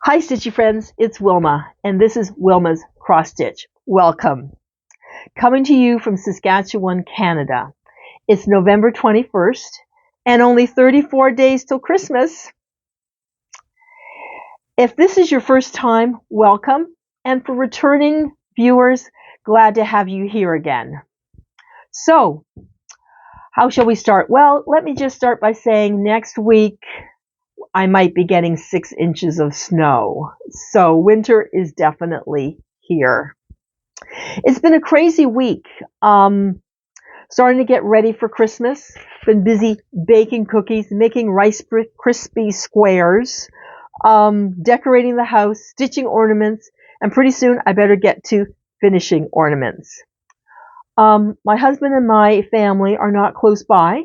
Hi Stitchy friends, it's Wilma, and this is Wilma's Cross Stitch. Welcome. Coming to you from Saskatchewan, Canada. It's November 21st, and only 34 days till Christmas. If this is your first time, welcome, and for returning viewers, glad to have you here again. So, how shall we start? Well, let me just start by saying next week I might be getting 6 inches of snow. So winter is definitely here. It's been a crazy week. Starting to get ready for Christmas. Been busy baking cookies, making Rice Krispie squares, decorating the house, stitching ornaments, and pretty soon I better get to finishing ornaments. My husband and my family are not close by.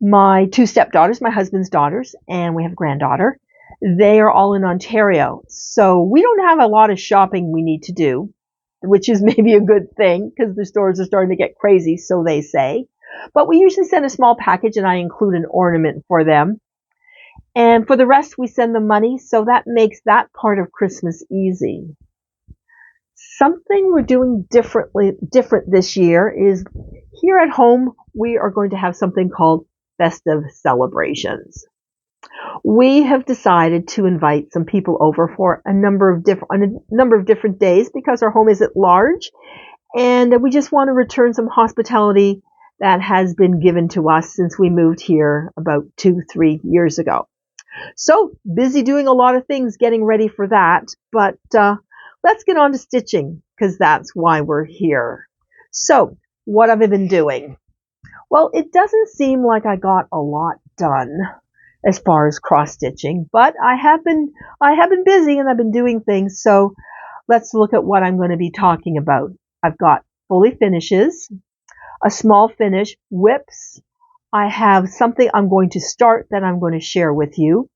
My 2 stepdaughters, my husband's daughters, and we have a granddaughter. They are all in Ontario. So we don't have a lot of shopping we need to do, which is maybe a good thing because the stores are starting to get crazy, so they say. But we usually send a small package and I include an ornament for them. And for the rest, we send them money, so that makes that part of Christmas easy. Something we're doing different this year is here at home, we are going to have something called festive celebrations. We have decided to invite some people over for a number of different days because our home isn't large, and we just want to return some hospitality that has been given to us since we moved here about 2-3 years ago. So busy doing a lot of things getting ready for that, but let's get on to stitching because that's why we're here. So what have I been doing? Well, it doesn't seem like I got a lot done as far as cross stitching, but I have been busy and I've been doing things. So let's look at what I'm going to be talking about. I've got fully finishes, a small finish, whips. I have something I'm going to start that I'm going to share with you.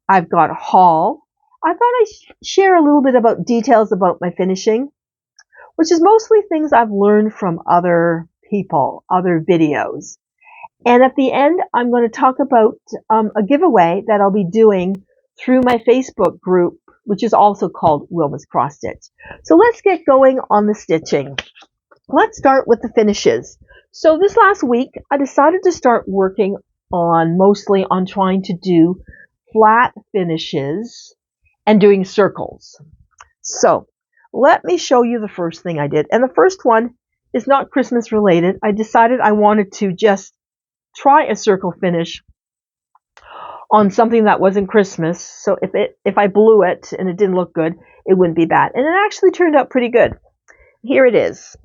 I've got a haul. I thought I'd share a little bit about details about my finishing, which is mostly things I've learned from other people, other videos. And at the end, I'm going to talk about a giveaway that I'll be doing through my Facebook group, which is also called Wilma's Cross Stitch. So let's get going on the stitching. Let's start with the finishes. So this last week, I decided to start working mostly on trying to do flat finishes and doing circles. So let me show you the first thing I did. And the first one is not Christmas related. I decided I wanted to just try a circle finish on something that wasn't Christmas. So if I blew it and it didn't look good, it wouldn't be bad. And it actually turned out pretty good. Here it is.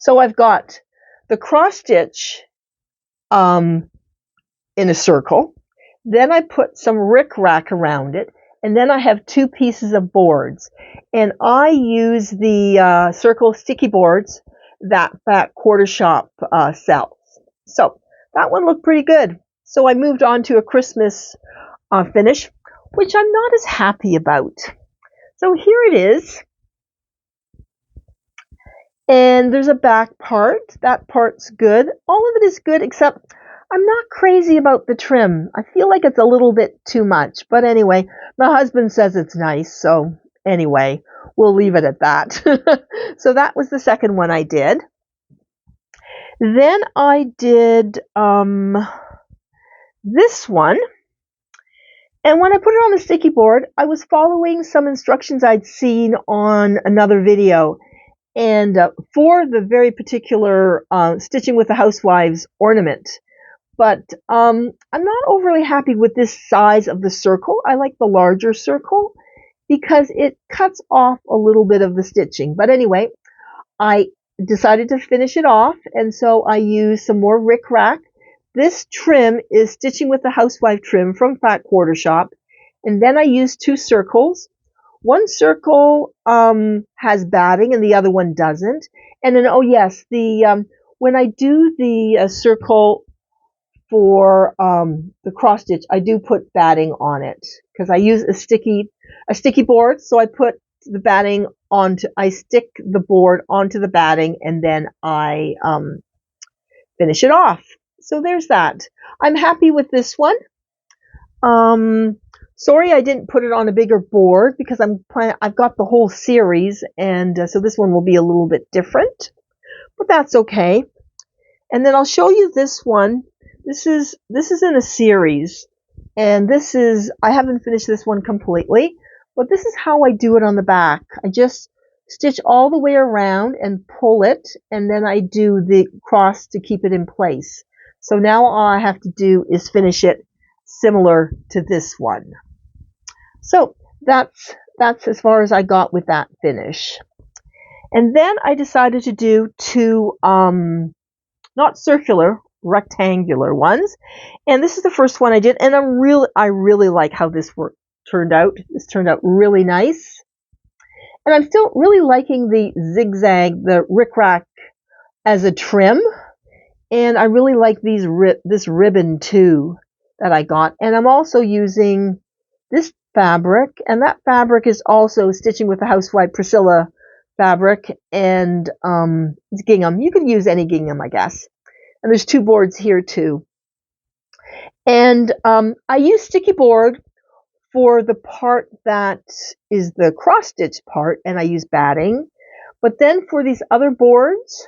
So I've got the cross stitch in a circle. Then I put some rickrack around it. And then I have 2 pieces of boards. And I use the circle sticky boards that quarter shop sells. So that one looked pretty good. So I moved on to a Christmas finish, which I'm not as happy about. So here it is. And there's a back part. That part's good. All of it is good, except I'm not crazy about the trim. I feel like it's a little bit too much. But anyway, my husband says it's nice. So anyway, we'll leave it at that. So that was the second one I did. Then I did this one. And when I put it on the sticky board, I was following some instructions I'd seen on another video. And for the very particular stitching with the housewives ornament. But I'm not overly happy with this size of the circle. I like the larger circle because it cuts off a little bit of the stitching. But anyway, I decided to finish it off, and so I used some more rickrack. This trim is stitching with the housewife trim from Fat Quarter Shop. And then I used 2 circles. One circle has batting and the other one doesn't. And then, oh yes, when I do the circle for the cross stitch, I do put batting on it because I use a sticky board. So I put the batting I stick the board onto the batting and then I finish it off. So there's that. I'm happy with this one. Sorry I didn't put it on a bigger board because I've got the whole series, and so this one will be a little bit different, but that's okay. And then I'll show you this one. This is in a series, and I haven't finished this one completely, but this is how I do it on the back. I just stitch all the way around and pull it, and then I do the cross to keep it in place. So now all I have to do is finish it similar to this one. So that's as far as I got with that finish. And then I decided to do two not circular, rectangular ones. And this is the first one I did, and I really like how this turned out. This turned out really nice. And I'm still really liking the zigzag, the rickrack as a trim. And I really like this ribbon too that I got. And I'm also using this fabric, and that fabric is also stitching with the Housewife Priscilla fabric, and it's gingham. You can use any gingham, I guess. And there's two boards here too. And I use sticky board for the part that is the cross stitch part, and I use batting. But then for these other boards,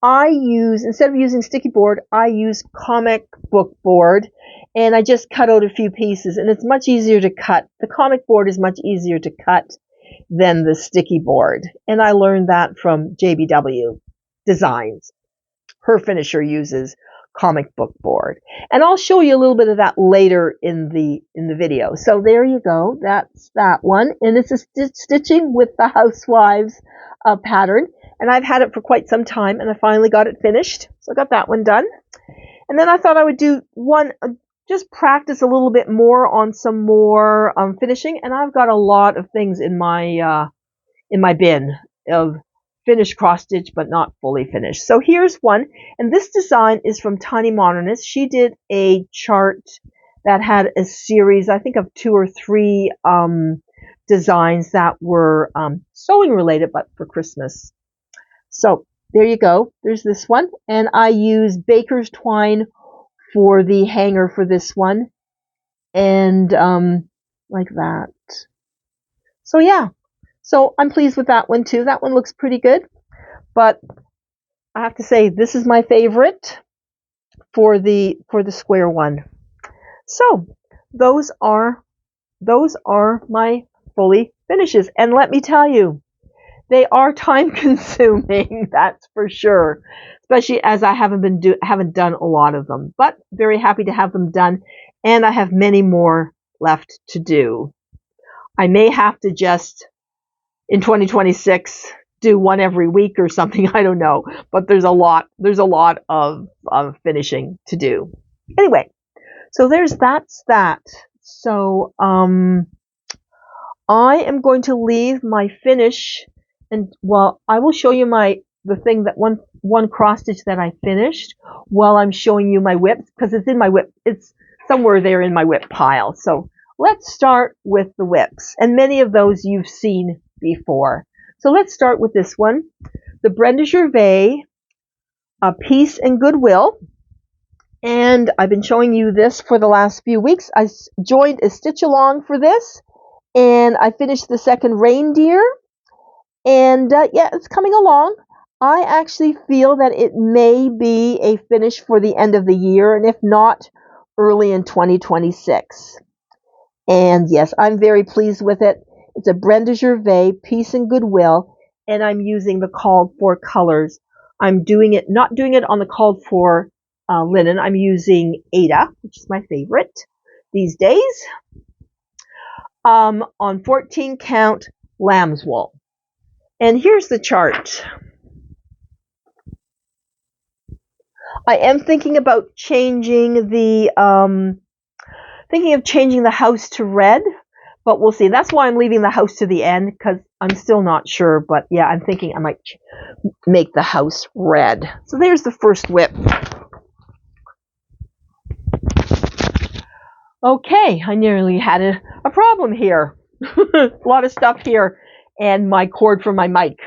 instead of using sticky board, I use comic book board, and I just cut out a few pieces, and it's much easier to cut. The comic board is much easier to cut than the sticky board, and I learned that from JBW Designs. Her finisher uses comic book board, and I'll show you a little bit of that later in the video. So there you go, that's that one, and this is stitching with the Housewives pattern, and I've had it for quite some time, and I finally got it finished. So I got that one done, and then I thought I would do one, just practice a little bit more on some more finishing, and I've got a lot of things in my bin of finished cross stitch but not fully finished. So here's one, and this design is from Tiny Modernist. She did a chart that had a series, I think, of 2 or 3 designs that were sewing related but for Christmas. So there you go, there's this one, and I use baker's twine for the hanger for this one, and like that. So yeah, so I'm pleased with that one too. That one looks pretty good, but I have to say this is my favorite for the square one. So those are my fully finishes, and let me tell you, they are time consuming, that's for sure, especially as I haven't done a lot of them, but very happy to have them done, and I have many more left to do. I may have to just in 2026 do one every week or something, I don't know, but there's a lot of finishing to do. Anyway, so that's that. So I am going to leave my finish, and well, I will show you the thing that one cross stitch that I finished while I'm showing you my whips, because it's in my whip, it's somewhere there in my whip pile. So let's start with the whips, and many of those you've seen before. So let's start with this one, the Brenda Gervais Peace and Goodwill. And I've been showing you this for the last few weeks. I joined a stitch along for this, and I finished the second reindeer, and yeah, it's coming along. I actually feel that it may be a finish for the end of the year, and if not, early in 2026. And yes, I'm very pleased with it. It's a Brenda Gervais Peace and Goodwill, and I'm using the called for colors. I'm not doing it on the called for linen. I'm using Ada, which is my favorite these days, on 14 count lamb's wool. And here's the chart. I am thinking about changing the house to red, but we'll see. That's why I'm leaving the house to the end, because I'm still not sure. But yeah, I'm thinking I might make the house red. So there's the first whip. Okay, I nearly had a problem here. A lot of stuff here, and my cord for my mic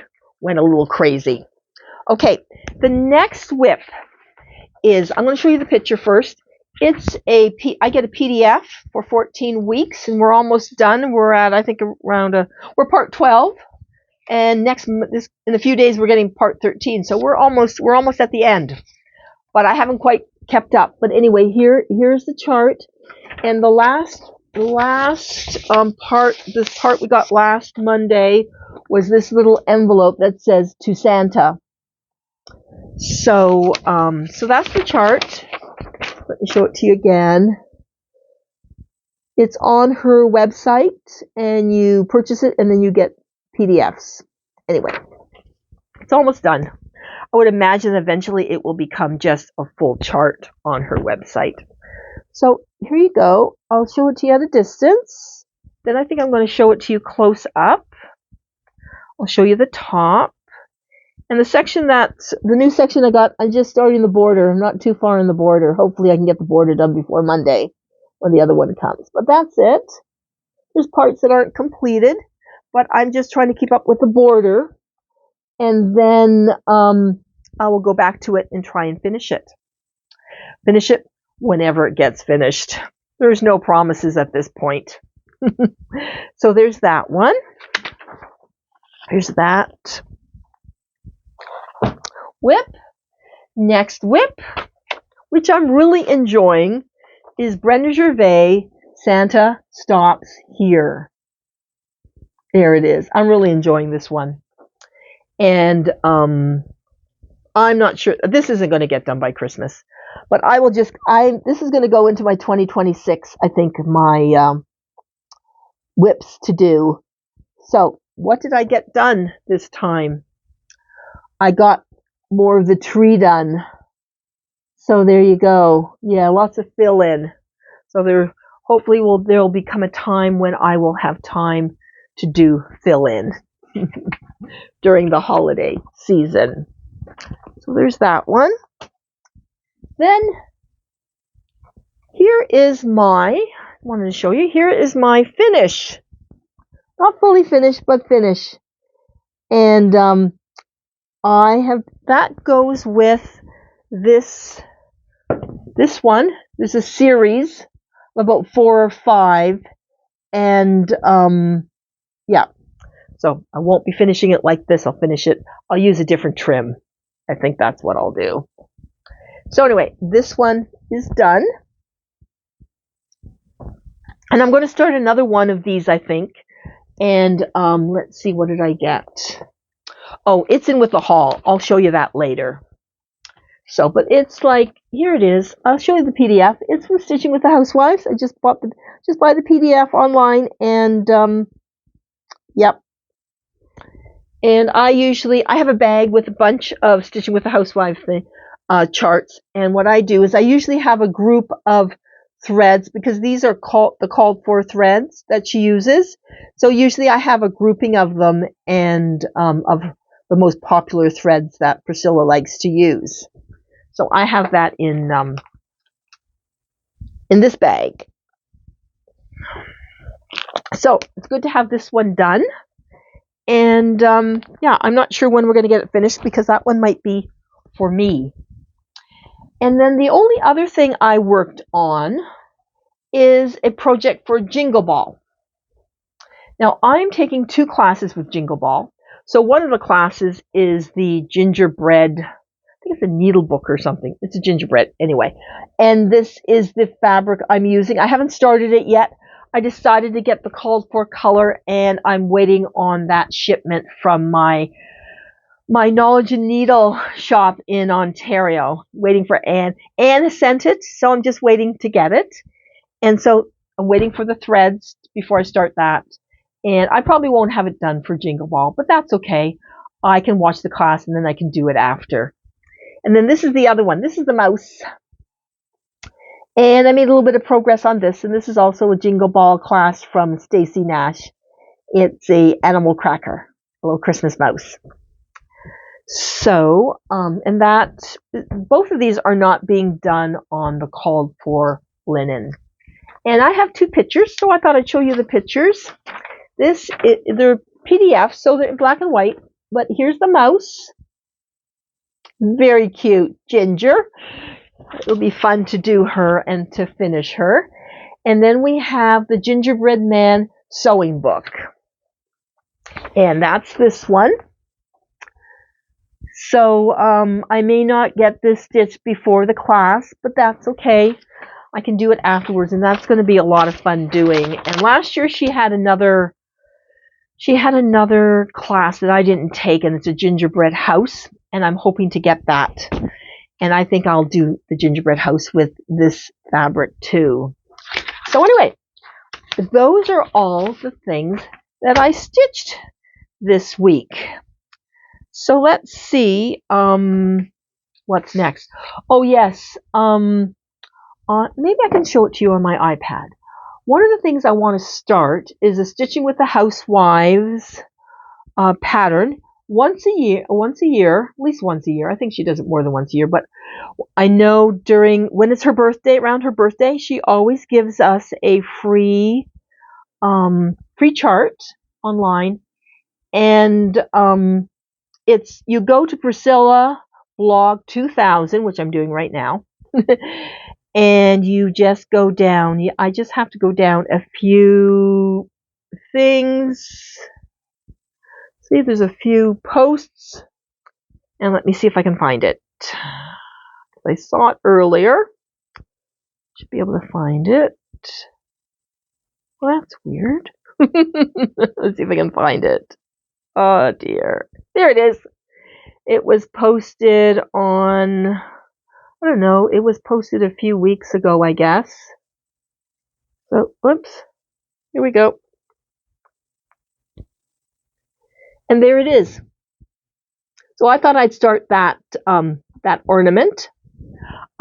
went a little crazy. Okay, the next whip is, I'm going to show you the picture first. I get a PDF for 14 weeks, and we're almost done. We're at, I think, we're part 12, and in a few days we're getting part 13. So we're almost at the end, but I haven't quite kept up. But anyway, here's the chart, and the last part, this part we got last Monday, was this little envelope that says to Santa. So that's the chart. Let me show it to you again. It's on her website, and you purchase it, and then you get PDFs. Anyway, it's almost done. I would imagine eventually it will become just a full chart on her website. So here you go. I'll show it to you at a distance. Then I think I'm going to show it to you close up. I'll show you the top. And the new section I got, I'm just starting the border. I'm not too far in the border. Hopefully I can get the border done before Monday when the other one comes. But that's it. There's parts that aren't completed, but I'm just trying to keep up with the border. And then I will go back to it and try and finish it. Finish it whenever it gets finished. There's no promises at this point. So there's that one. There's that. WIP. Next WIP, which I'm really enjoying, is Brenda Gervais, Santa Stops Here. There it is. I'm really enjoying this one. And I'm not sure. This isn't going to get done by Christmas. But this is going to go into my 2026, I think, my WIPs to do. So what did I get done this time? I got more of the tree done. So there you go. Yeah, lots of fill in. So hopefully there'll become a time when I will have time to do fill in during the holiday season. So there's that one. Then I wanted to show you, here is my finish. Not fully finished, but finish. And that goes with this one. There's a series of about 4 or 5, and yeah. So I won't be finishing it like this. I'll use a different trim. I think that's what I'll do. So anyway, this one is done. And I'm going to start another one of these, I think. And let's see, what did I get? Oh, it's in with the haul. I'll show you that later. So, but it's like, here it is. I'll show you the PDF. It's from Stitching with the Housewives. I just buy the PDF online, and yep. And I have a bag with a bunch of Stitching with the Housewives charts. And what I do is I usually have a group of threads, because these are the called for threads that she uses. So usually I have a grouping of them, and of the most popular threads that Priscilla likes to use. So I have that in this bag. So it's good to have this one done. And yeah, I'm not sure when we're going to get it finished, because that one might be for me. And then the only other thing I worked on is a project for Jingle Ball. Now, I'm taking 2 classes with Jingle Ball. So one of the classes is the gingerbread, I think it's a needle book or something. It's a gingerbread anyway. And this is the fabric I'm using. I haven't started it yet. I decided to get the called for color, and I'm waiting on that shipment from my Knowledge and Needle shop in Ontario. Waiting for Anne. Anne has sent it, so I'm just waiting to get it. And so I'm waiting for the threads before I start that. And I probably won't have it done for Jingle Ball, but that's okay. I can watch the class, and then I can do it after. And then this is the other one. This is the mouse. And I made a little bit of progress on this. And this is also a Jingle Ball class from Stacy Nash. It's a animal cracker, a little Christmas mouse. So, and that, both of these are not being done on the called for linen. And I have 2 pictures, so I thought I'd show you the pictures. They're PDFs, so they're in black and white. But here's the mouse. Very cute. Ginger. It'll be fun to do her and to finish her. And then we have the Gingerbread Man sewing book. And that's this one. So I may not get this stitched before the class, but that's okay. I can do it afterwards, and that's going to be a lot of fun doing. And last year she had another class that I didn't take, and it's a gingerbread house, and I'm hoping to get that. And I think I'll do the gingerbread house with this fabric too. So anyway, those are all the things that I stitched this week. So let's see what's next. Oh yes, maybe I can show it to you on my iPad. One of the things I want to start is a Stitching with the Housewives pattern once a year, at least once a year. I think she does it more than once a year, but I know when it's her birthday, around her birthday, she always gives us a free chart online, and you go to Priscilla blog 2000, which I'm doing right now, and you just go down. I just have to go down a few things. See, there's a few posts, and let me see if I can find it. I saw it earlier. Should be able to find it. Well, that's weird. Let's see if I can find it. Oh dear. There it is. It was posted on, I don't know, it was posted a few weeks ago, I guess. So, whoops. Here we go. And there it is. So I thought I'd start that ornament.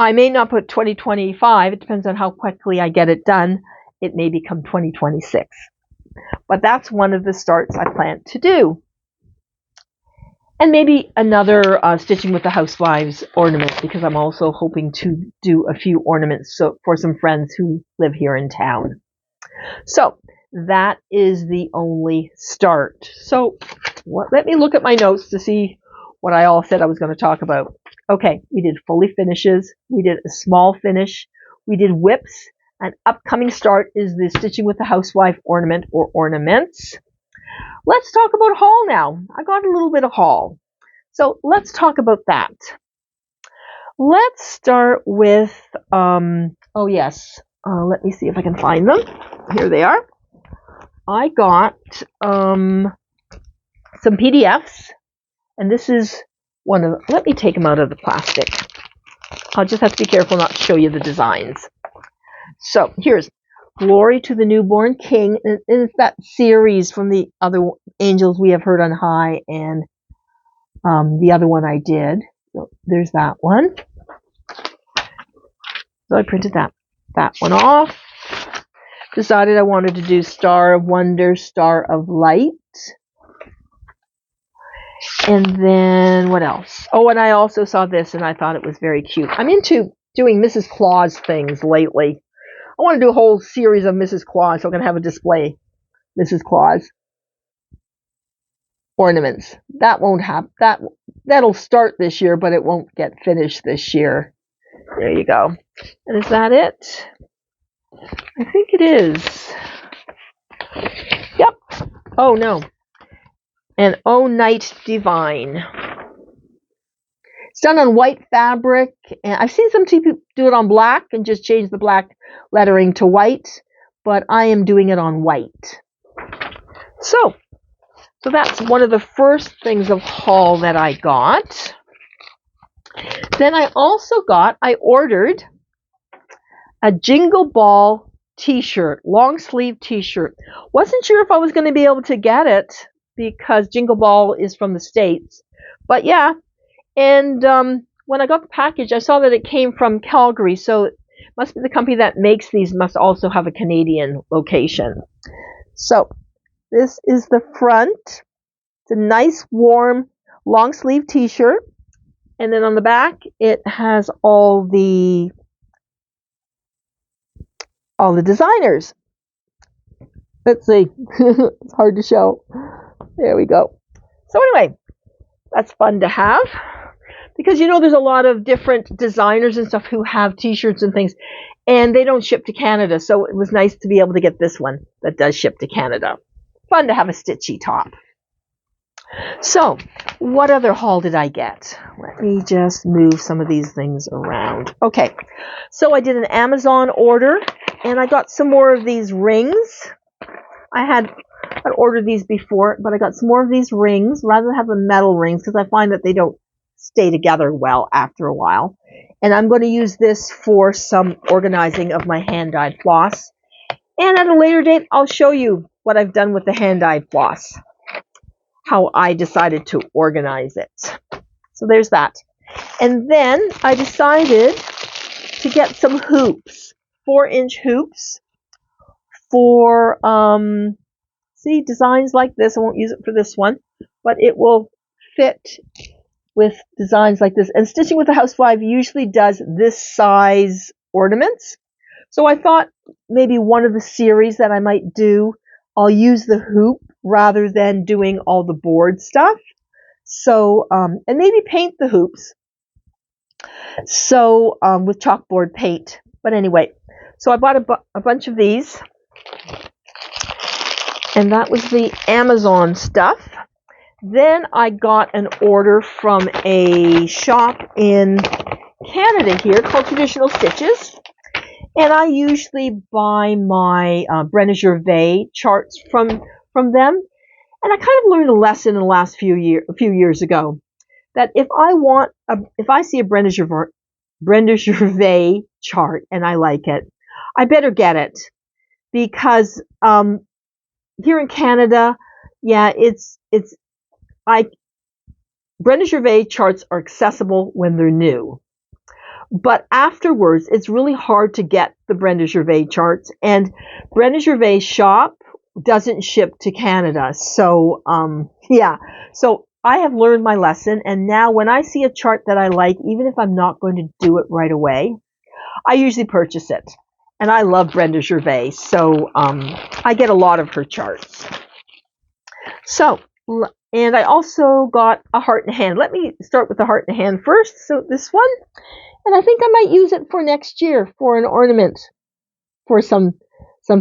I may not put 2025. It depends on how quickly I get it done. It may become 2026. But that's one of the starts I plan to do. And maybe another Stitching with the Housewives ornament, because I'm also hoping to do a few ornaments for some friends who live here in town. So that is the only start. So let me look at my notes to see what I all said I was going to talk about. Okay, we did fully finishes. We did a small finish. We did whips. An upcoming start is the Stitching with the Housewife ornament or ornaments. Let's talk about haul now. I got a little bit of haul. So let's talk about that. Let's start with, let me see if I can find them. Here they are. I got some PDFs, and this is one of, let me take them out of the plastic. I'll just have to be careful not to show you the designs. So here's Glory to the Newborn King, and it's that series from the other Angels We Have Heard on High, and the other one I did. So there's that one. So I printed that one off. Decided I wanted to do Star of Wonder, Star of Light. And then what else? Oh, and I also saw this, and I thought it was very cute. I'm into doing Mrs. Claus things lately. I want to do a whole series of Mrs. Claus, so I'm going to have a display Mrs. Claus ornaments. That won't happen. That'll start this year, but it won't get finished this year. There you go. And is that it? I think it is. Yep. Oh no. And Oh Night Divine. It's done on white fabric, and I've seen some people do it on black and just change the black lettering to white, but I am doing it on white. So that's one of the first things of haul that I got. Then I ordered a Jingle Ball t-shirt, long sleeve t-shirt. Wasn't sure if I was going to be able to get it because Jingle Ball is from the States, but yeah. And when I got the package, I saw that it came from Calgary, so it must be the company that makes these must also have a Canadian location. So this is the front. It's a nice, warm, long sleeve t-shirt. And then on the back, it has all the designers. Let's see. It's hard to show. There we go. So anyway, that's fun to have. because there's a lot of different designers and stuff who have t-shirts and things, and they don't ship to Canada, so it was nice to be able to get this one that does ship to Canada. Fun to have a stitchy top. So, what other haul did I get? Let me just move some of these things around. Okay, so I did an Amazon order, and I got some more of these rings. I'd ordered these before, but I got some more of these rings, rather than have the metal rings, because I find that they don't stay together well after a while. And I'm going to use this for some organizing of my hand-dyed floss. And at a later date, I'll show you what I've done with the hand-dyed floss, how I decided to organize it. So there's that. And then I decided to get some hoops, 4-inch hoops for, see, designs like this. I won't use it for this one, but it will fit with designs like this. And Stitching with a Housewife usually does this size ornaments. So I thought maybe one of the series that I might do, I'll use the hoop rather than doing all the board stuff. So, and maybe paint the hoops. So, with chalkboard paint. But anyway, so I bought a bunch of these. And that was the Amazon stuff. Then I got an order from a shop in Canada here called Traditional Stitches. And I usually buy my Brenda Gervais charts from them. And I kind of learned a lesson in the last few years ago that if I see a Brenda Gervais chart and I like it, I better get it, because here in Canada, yeah, Brenda Gervais charts are accessible when they're new. But afterwards, it's really hard to get the Brenda Gervais charts, and Brenda Gervais shop doesn't ship to Canada. So, yeah. So I have learned my lesson, and now when I see a chart that I like, even if I'm not going to do it right away, I usually purchase it. And I love Brenda Gervais, so I get a lot of her charts. So, and I also got a heart and hand. Let me start with the heart and hand first. So this one, and I think I might use it for next year for an ornament for some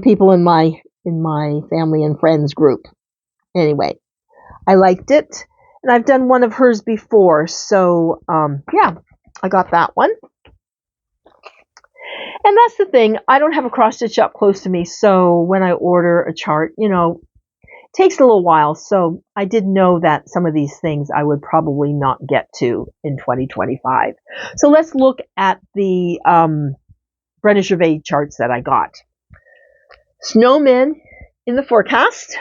people in my family and friends group. Anyway, I liked it, and I've done one of hers before, so yeah, I got that one. And that's the thing, I don't have a cross stitch shop close to me, so when I order a chart, it takes a little while. So I did know that some of these things I would probably not get to in 2025. So let's look at the Brenda Gervais charts that I got. Snowmen in the forecast,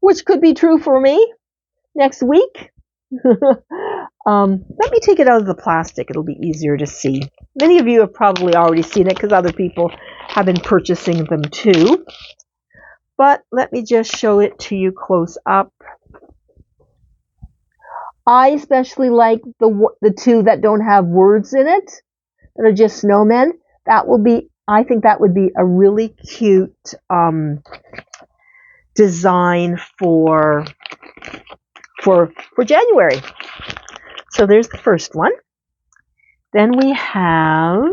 which could be true for me next week. Let me take it out of the plastic. It'll be easier to see. Many of you have probably already seen it because other people have been purchasing them too. But let me just show it to you close up. I especially like the two that don't have words in it, that are just snowmen. I think that would be a really cute design for January. So there's the first one. Then we have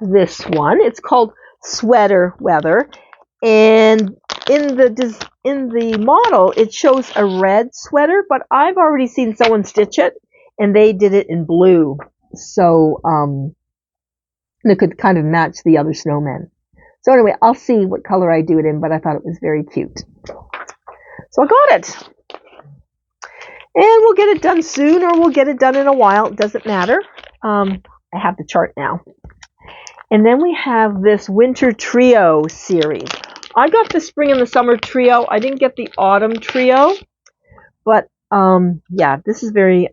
this one. It's called Sweater Weather, and in the model it shows a red sweater, but I've already seen someone stitch it, and they did it in blue. So it could kind of match the other snowmen. So anyway, I'll see what color I do it in, but I thought it was very cute. So I got it. And we'll get it done soon, or we'll get it done in a while. It doesn't matter. I have the chart now. And then we have this Winter Trio series. I got the Spring and the Summer Trio. I didn't get the Autumn Trio. But, yeah,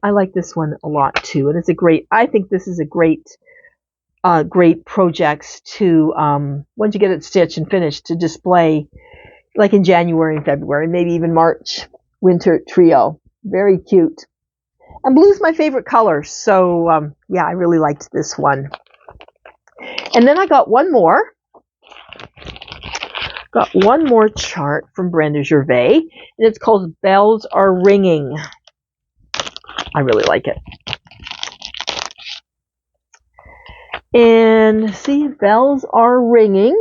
I like this one a lot, too. And I think this is a great project to, once you get it stitched and finished, to display, like in January and February, maybe even March. Winter Trio. Very cute. And blue's my favorite color, so yeah, I really liked this one. And then I got one more. Got one more chart from Brenda Gervais, and it's called Bells Are Ringing. I really like it. And see, bells are ringing.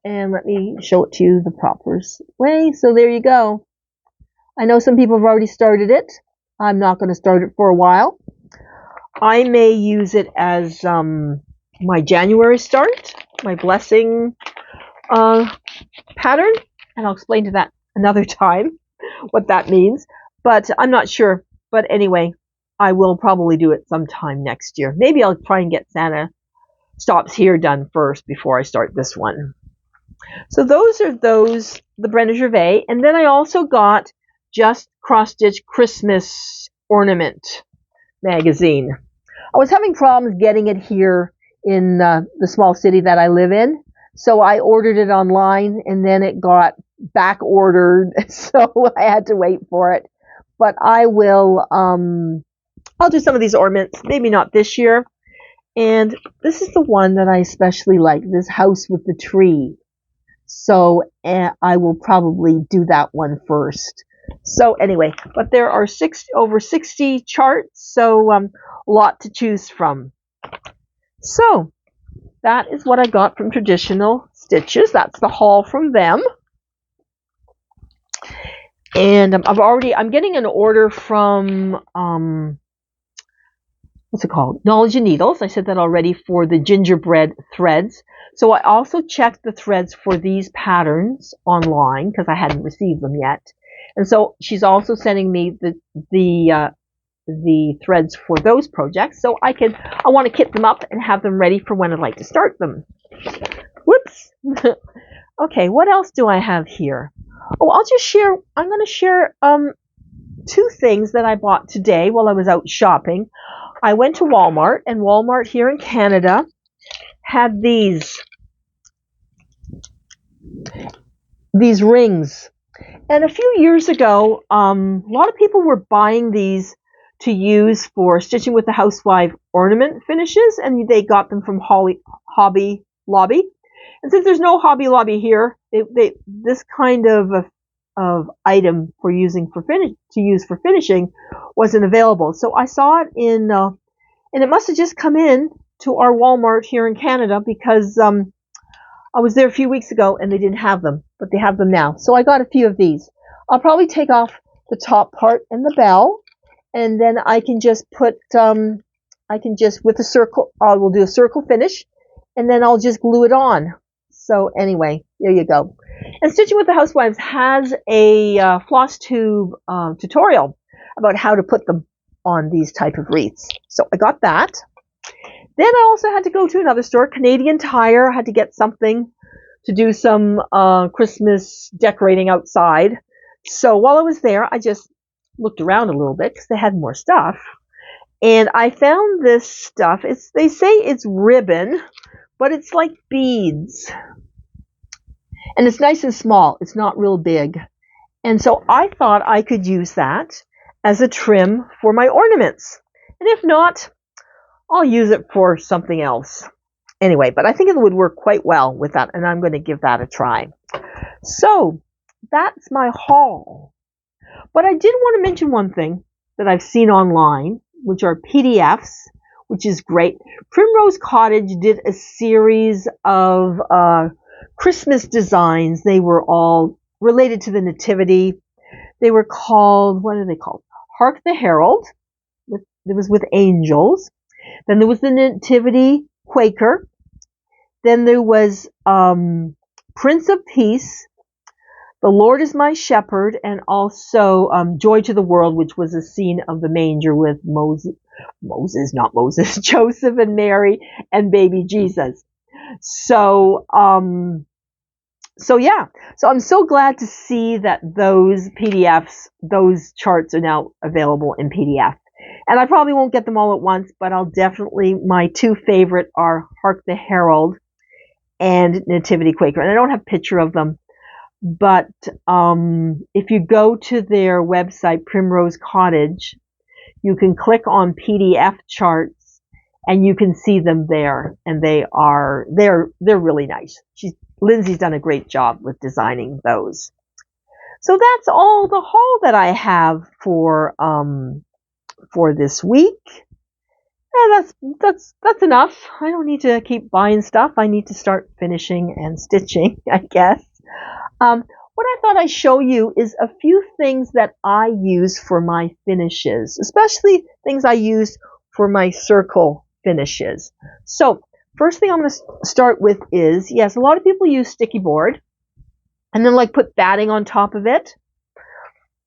And let me show it to you the proper way. So there you go. I know some people have already started it. I'm not going to start it for a while. I may use it as my January start, my blessing pattern, and I'll explain to that another time what that means. But I'm not sure. But anyway, I will probably do it sometime next year. Maybe I'll try and get Santa Stops Here done first before I start this one. So those are the Brenda Gervais. And then I also got Just Cross Stitch Christmas Ornament magazine. I was having problems getting it here in the small city that I live in. So I ordered it online and then it got back ordered. So I had to wait for it. But I will, I'll do some of these ornaments, maybe not this year. And this is the one that I especially like, this house with the tree. So I will probably do that one first. So anyway, but there are over 60 charts, so a lot to choose from. So that is what I got from Traditional Stitches. That's the haul from them. And I'm getting an order from what's it called? Knowledge and Needles. I said that already, for the gingerbread threads. So I also checked the threads for these patterns online because I hadn't received them yet. And so she's also sending me the threads for those projects. So I want to kit them up and have them ready for when I'd like to start them. Whoops. Okay, what else do I have here? Oh, I'm going to share two things that I bought today while I was out shopping. I went to Walmart, and Walmart here in Canada had these rings. And a few years ago, a lot of people were buying these to use for stitching with the housewife ornament finishes, and they got them from Hobby Lobby. And since there's no Hobby Lobby here, this kind of item to use for finishing wasn't available. So I saw it in, and it must have just come in to our Walmart here in Canada because I was there a few weeks ago and they didn't have them, but they have them now. So I got a few of these. I'll probably take off the top part and the bell, and then I can just put, with a circle, I will do a circle finish, and then I'll just glue it on. So anyway, there you go. And Stitching with the Housewives has a Flosstube tutorial about how to put them on these type of wreaths. So I got that. Then I also had to go to another store, Canadian Tire. I had to get something to do some Christmas decorating outside. So while I was there, I just looked around a little bit because they had more stuff. And I found this stuff. They say it's ribbon, but it's like beads. And it's nice and small. It's not real big. And so I thought I could use that as a trim for my ornaments. And if not, I'll use it for something else. Anyway, but I think it would work quite well with that, and I'm going to give that a try. So that's my haul. But I did want to mention one thing that I've seen online, which are PDFs, which is great. Primrose Cottage did a series of Christmas designs. They were all related to the Nativity. They were called, what are they called? Hark the Herald. It was with angels. Then there was the Nativity Quaker. Then there was Prince of Peace, The Lord is My Shepherd, and also Joy to the World, which was a scene of the manger with Joseph and Mary and baby Jesus. So yeah. So I'm so glad to see that those PDFs, those charts are now available in PDF. And I probably won't get them all at once, but I'll definitely, my two favorite are Hark the Herald and Nativity Quaker. And I don't have a picture of them, but if you go to their website, Primrose Cottage, you can click on PDF charts and you can see them there. And they're really nice. Lindsay's done a great job with designing those. So that's all the haul that I have for this week. Yeah, that's enough. I don't need to keep buying stuff. I need to start finishing and stitching, I guess. What I thought I'd show you is a few things that I use for my finishes, especially things I use for my circle finishes. So first thing I'm going to start with is, yes, a lot of people use sticky board and then like put batting on top of it.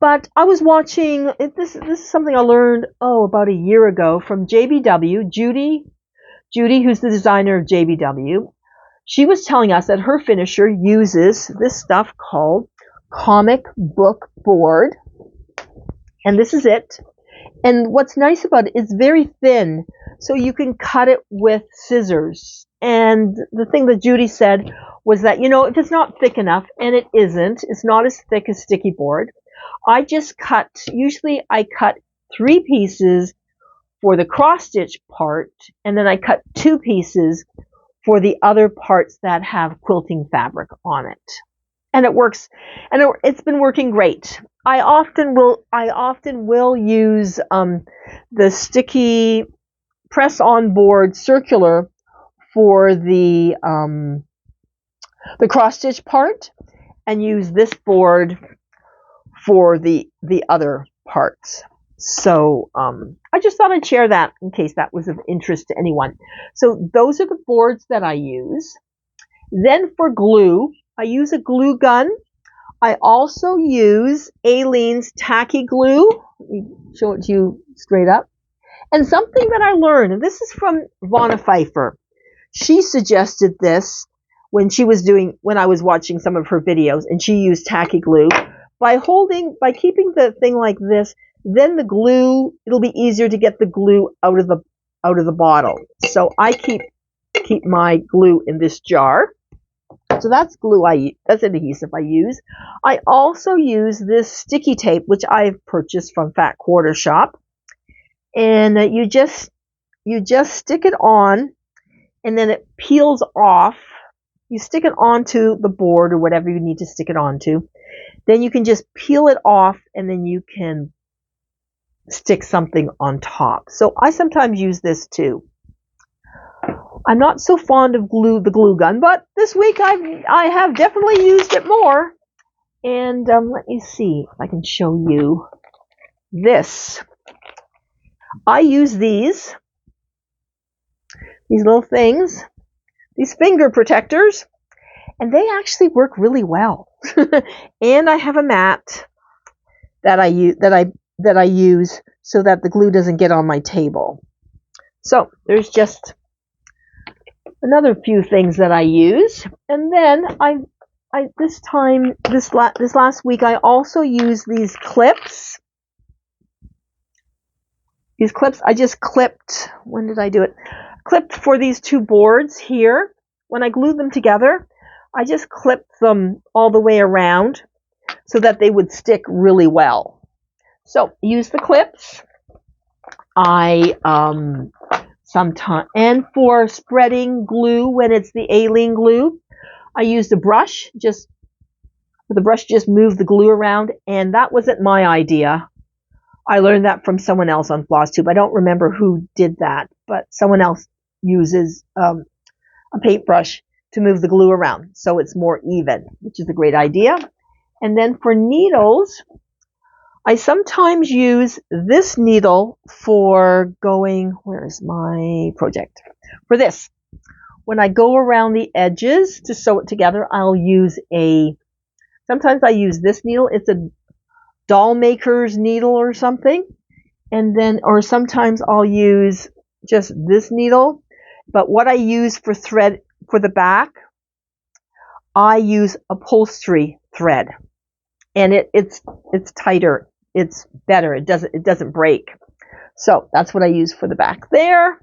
But I was watching, this is something I learned, about a year ago from JBW, Judy, who's the designer of JBW. She was telling us that her finisher uses this stuff called comic book board. And this is it. And what's nice about it, it's very thin, so you can cut it with scissors. And the thing that Judy said was that, if it's not thick enough, and it isn't, it's not as thick as sticky board, usually I cut 3 pieces for the cross stitch part, and then I cut 2 pieces for the other parts that have quilting fabric on it. And it works, and it's been working great. I often will use the sticky press on board circular for the cross stitch part, and use this board for the other parts. So I just thought I'd share that in case that was of interest to anyone. So those are the boards that I use. Then for glue, I use a glue gun. I also use Aleene's tacky glue. Let me show it to you straight up. And something that I learned, and this is from Vonna Pfeiffer. She suggested this when I was watching some of her videos, and she used tacky glue. By keeping the thing like this, then the glue, it'll be easier to get the glue out of the bottle. So I keep my glue in this jar. So that's that's an adhesive I use. I also use this sticky tape, which I've purchased from Fat Quarter Shop. And you just stick it on, and then it peels off. You stick it onto the board or whatever you need to stick it onto. Then you can just peel it off, and then you can stick something on top. So I sometimes use this too. I'm not so fond of the glue gun, but this week I have definitely used it more. And let me see if I can show you this. I use these little things, these finger protectors, and they actually work really well. And I have a mat that I use so that the glue doesn't get on my table. So there's just another few things that I use. And then this last week I also used these clips. These clips I just clipped. When did I do it? Clipped for these 2 boards here. When I glued them together, I just clipped them all the way around so that they would stick really well. So use the clips. And for spreading glue, when it's the Aleene glue, I used a brush. Just move the glue around, and that wasn't my idea. I learned that from someone else on Flosstube. I don't remember who did that, but someone else uses a paintbrush to move the glue around so it's more even, which is a great idea. And then for needles, I sometimes use this needle for going, where's my project? For this. When I go around the edges to sew it together, sometimes I use this needle. It's a doll maker's needle or something. Or sometimes I'll use just this needle. But what I use for thread for the back, I use upholstery thread. And it's tighter. It's better. It doesn't break. So that's what I use for the back there.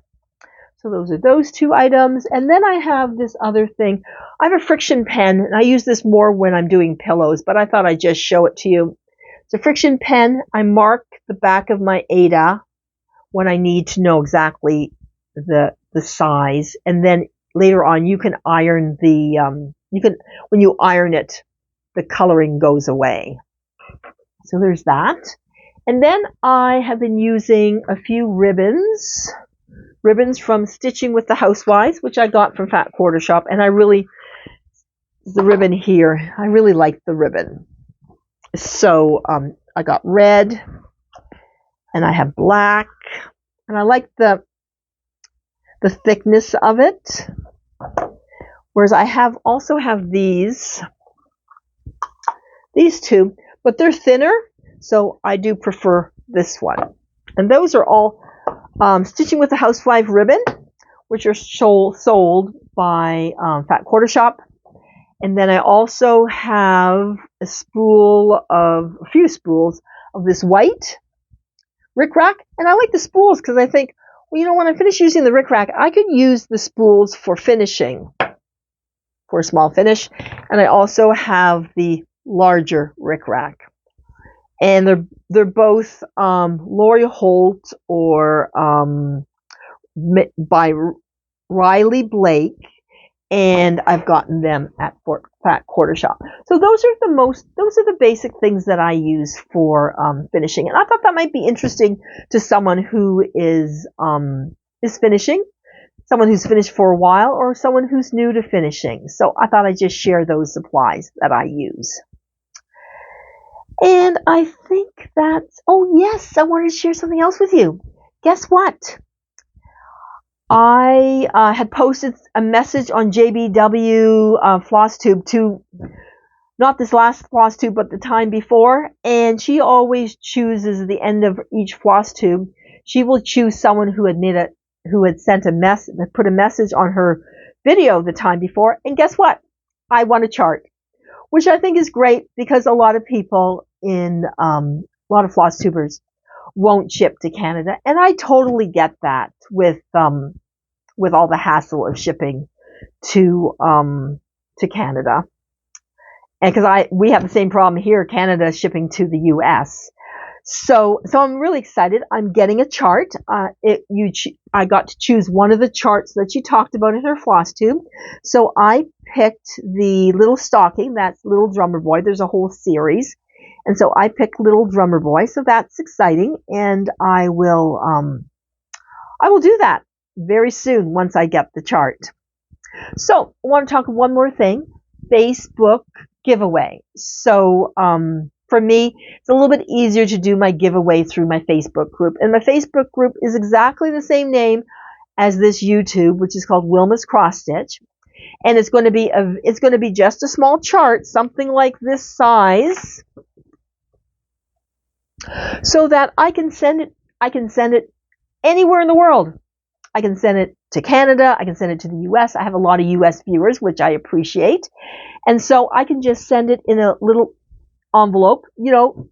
So those are those 2 items. And then I have this other thing. I have a friction pen, and I use this more when I'm doing pillows, but I thought I'd just show it to you. It's a friction pen. I mark the back of my Ada when I need to know exactly the size. And then later on, you can iron when you iron it, the coloring goes away. So there's that. And then I have been using a few ribbons. ribbons from Stitching with the Housewives, which I got from Fat Quarter Shop, and the ribbon here, I really like the ribbon. So I got red, and I have black, and I like the thickness of it. Whereas I also have these two, but they're thinner, so I do prefer this one. And those are all Stitching with the Housewife ribbon, which are sold by Fat Quarter Shop. And then I also have a few spools of this white rickrack. And I like the spools because I think, well, when I finish using the rickrack, I could use the spools for finishing, for a small finish. And I also have the larger rickrack. And they're both Lori Holt or by Riley Blake, and I've gotten them at Fat Quarter Shop. So those are the basic things that I use for finishing. And I thought that might be interesting to someone who is finishing, someone who's finished for a while, or someone who's new to finishing. So I thought I'd just share those supplies that I use. And I think oh yes, I wanted to share something else with you. Guess what? I had posted a message on JBW Flosstube not this last Flosstube, but the time before, and she always chooses at the end of each Flosstube, she will choose someone who had put a message on her video the time before, and guess what? I won a chart, which I think is great because a lot of people a lot of Flosstubers won't ship to Canada, and I totally get that with all the hassle of shipping to Canada, and because we have the same problem here, Canada shipping to the U.S. So I'm really excited. I'm getting a chart. I got to choose one of the charts that she talked about in her Flosstube. So I picked the Little Stocking. That's Little Drummer Boy. There's a whole series. And so I picked Little Drummer Boy, so that's exciting, and I will do that very soon once I get the chart. So I want to talk one more thing: Facebook giveaway. So for me, it's a little bit easier to do my giveaway through my Facebook group, and my Facebook group is exactly the same name as this YouTube, which is called Wilma's Cross Stitch, and it's going to be just a small chart, something like this size, so that I can send it anywhere in the world. I can send it to Canada. I can send it to the U.S. I have a lot of U.S. viewers, which I appreciate. And so I can just send it in a little envelope. It'll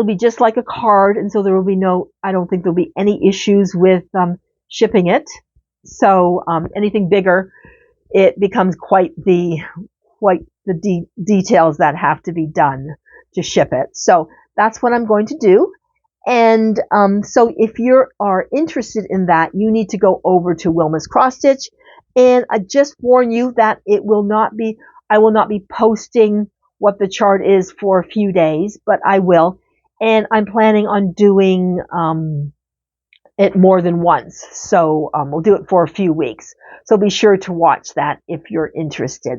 be just like a card. And so I don't think there'll be any issues with shipping it. So anything bigger, it becomes quite the details that have to be done to ship it. So that's what I'm going to do. And so if you are interested in that, you need to go over to Wilma's Cross Stitch. And I just warn you that I will not be posting what the chart is for a few days, but I will. And I'm planning on doing it more than once. So we'll do it for a few weeks. So be sure to watch that if you're interested.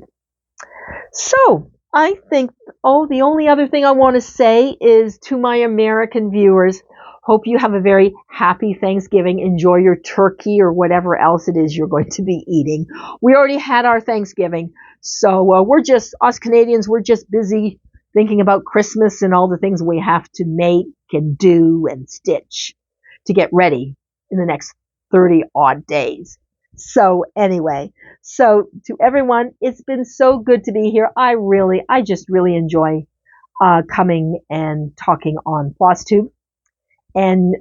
So I think, the only other thing I want to say is to my American viewers, hope you have a very happy Thanksgiving. Enjoy your turkey or whatever else it is you're going to be eating. We already had our Thanksgiving, so us Canadians, we're just busy thinking about Christmas and all the things we have to make and do and stitch to get ready in the next 30 odd days. So anyway, so to everyone, it's been so good to be here. I just really enjoy coming and talking on Flosstube and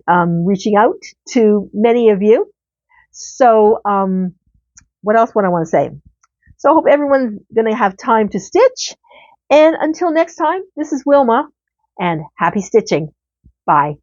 reaching out to many of you. So what else would I want to say? So I hope everyone's going to have time to stitch. And until next time, this is Wilma, and happy stitching. Bye.